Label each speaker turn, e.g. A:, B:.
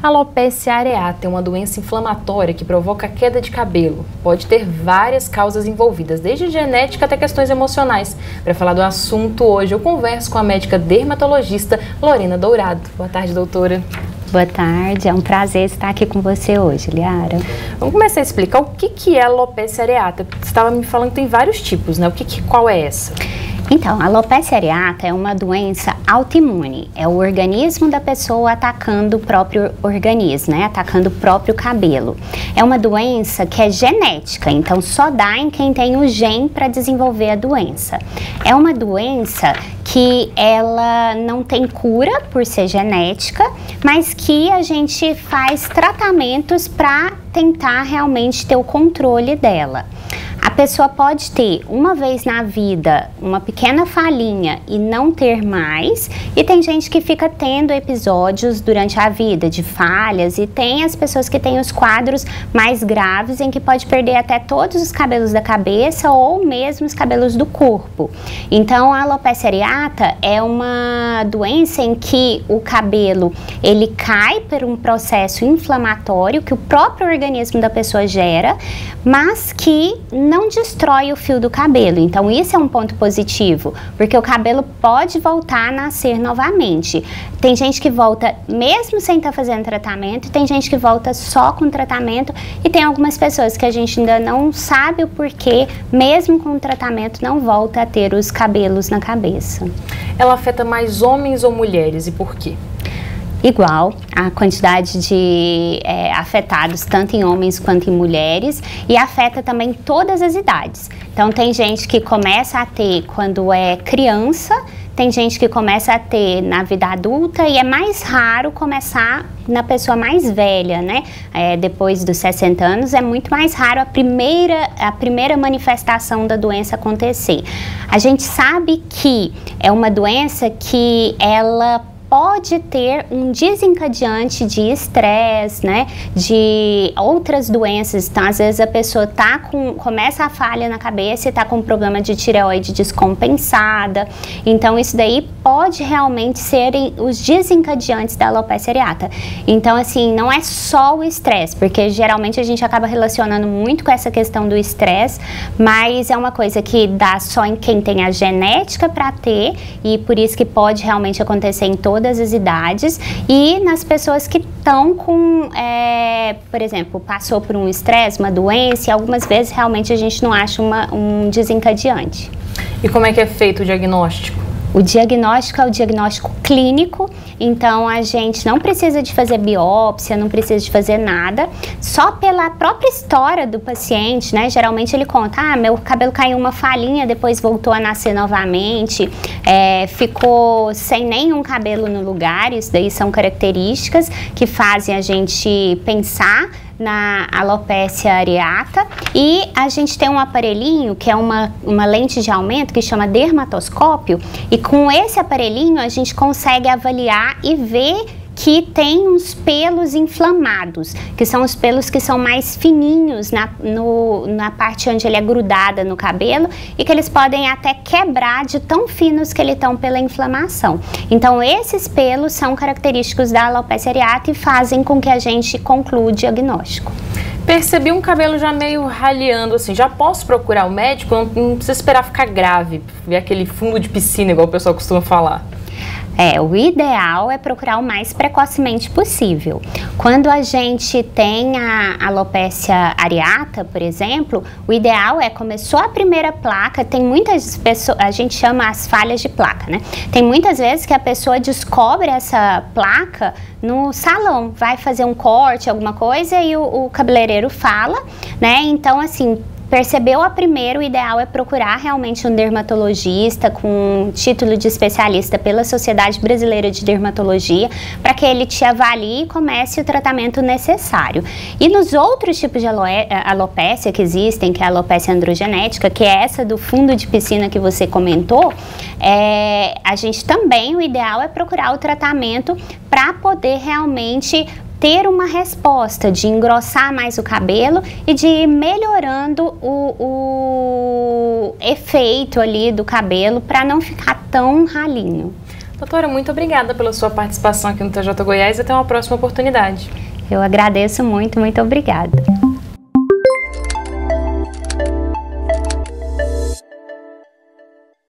A: A alopecia areata é uma doença inflamatória que provoca queda de cabelo. Pode ter várias causas envolvidas, desde genética até questões emocionais. Para falar do assunto hoje, eu converso com a médica dermatologista Lorena Dourado. Boa tarde, doutora.
B: Boa tarde, é um prazer estar aqui com você hoje, Liara.
A: Vamos começar a explicar o que é a alopecia areata. Você estava me falando que tem vários tipos, né? Qual é essa?
B: Então, a alopecia areata é uma doença autoimune. É o organismo da pessoa atacando o próprio organismo, né? Atacando o próprio cabelo. É uma doença que é genética, então só dá em quem tem o gene para desenvolver a doença. É uma doença que ela não tem cura por ser genética, mas que a gente faz tratamentos para tentar realmente ter o controle dela. A pessoa pode ter uma vez na vida uma pequena falhinha e não ter mais, e tem gente que fica tendo episódios durante a vida de falhas, e tem as pessoas que têm os quadros mais graves em que pode perder até todos os cabelos da cabeça ou mesmo os cabelos do corpo. Então a alopecia areata é uma doença em que o cabelo ele cai por um processo inflamatório que o próprio organismo da pessoa gera, mas que não destrói o fio do cabelo. Então isso é um ponto positivo, porque o cabelo pode voltar a nascer novamente. Tem gente que volta mesmo sem estar fazendo tratamento, tem gente que volta só com tratamento, e tem algumas pessoas que a gente ainda não sabe o porquê, mesmo com o tratamento, não volta a ter os cabelos na cabeça.
A: Ela afeta mais homens ou mulheres, e por quê?
B: Igual, a quantidade de afetados tanto em homens quanto em mulheres, e afeta também todas as idades. Então tem gente que começa a ter quando é criança, tem gente que começa a ter na vida adulta, e é mais raro começar na pessoa mais velha, né? Depois dos 60 anos é muito mais raro a primeira manifestação da doença acontecer. A gente sabe que é uma doença que ela pode ter um desencadeante de estresse, né, de outras doenças. Então, às vezes a pessoa começa a falha na cabeça e está com um problema de tireoide descompensada. Então, isso daí pode realmente serem os desencadeantes da alopecia areata. Então, assim, não é só o estresse, porque geralmente a gente acaba relacionando muito com essa questão do estresse, mas é uma coisa que dá só em quem tem a genética para ter, e por isso que pode realmente acontecer em todas as idades, e nas pessoas que estão com, por exemplo, passou por um estresse, uma doença, e algumas vezes realmente a gente não acha um desencadeante.
A: E como é que é feito o diagnóstico?
B: O diagnóstico é o diagnóstico clínico, então a gente não precisa de fazer biópsia, não precisa de fazer nada, só pela própria história do paciente, né? Geralmente ele conta, meu cabelo caiu uma falhinha, depois voltou a nascer novamente, ficou sem nenhum cabelo no lugar. Isso daí são características que fazem a gente pensar na alopecia areata. E a gente tem um aparelhinho que é uma lente de aumento que chama dermatoscópio, e com esse aparelhinho a gente consegue avaliar e ver que tem uns pelos inflamados, que são os pelos que são mais fininhos na parte onde ele é grudada no cabelo, e que eles podem até quebrar de tão finos que eles estão pela inflamação. Então esses pelos são característicos da alopecia areata e fazem com que a gente conclua o diagnóstico.
A: Percebi um cabelo já meio raleando, assim, já posso procurar o médico? Não precisa esperar ficar grave, ver aquele fundo de piscina, igual o pessoal costuma falar.
B: O ideal é procurar o mais precocemente possível. Quando a gente tem a alopecia areata, por exemplo, o ideal começou a primeira placa. Tem muitas pessoas, a gente chama as falhas de placa, né? Tem muitas vezes que a pessoa descobre essa placa no salão, vai fazer um corte, alguma coisa, e o cabeleireiro fala, né? Então, assim, percebeu a primeira, o ideal é procurar realmente um dermatologista com título de especialista pela Sociedade Brasileira de Dermatologia, para que ele te avalie e comece o tratamento necessário. E nos outros tipos de alopecia que existem, que é a alopecia androgenética, que é essa do fundo de piscina que você comentou, a gente também, o ideal é procurar o tratamento para poder realmente ter uma resposta de engrossar mais o cabelo e de ir melhorando o efeito ali do cabelo para não ficar tão ralinho.
A: Doutora, muito obrigada pela sua participação aqui no TJ Goiás e até uma próxima oportunidade.
B: Eu agradeço muito, muito obrigada.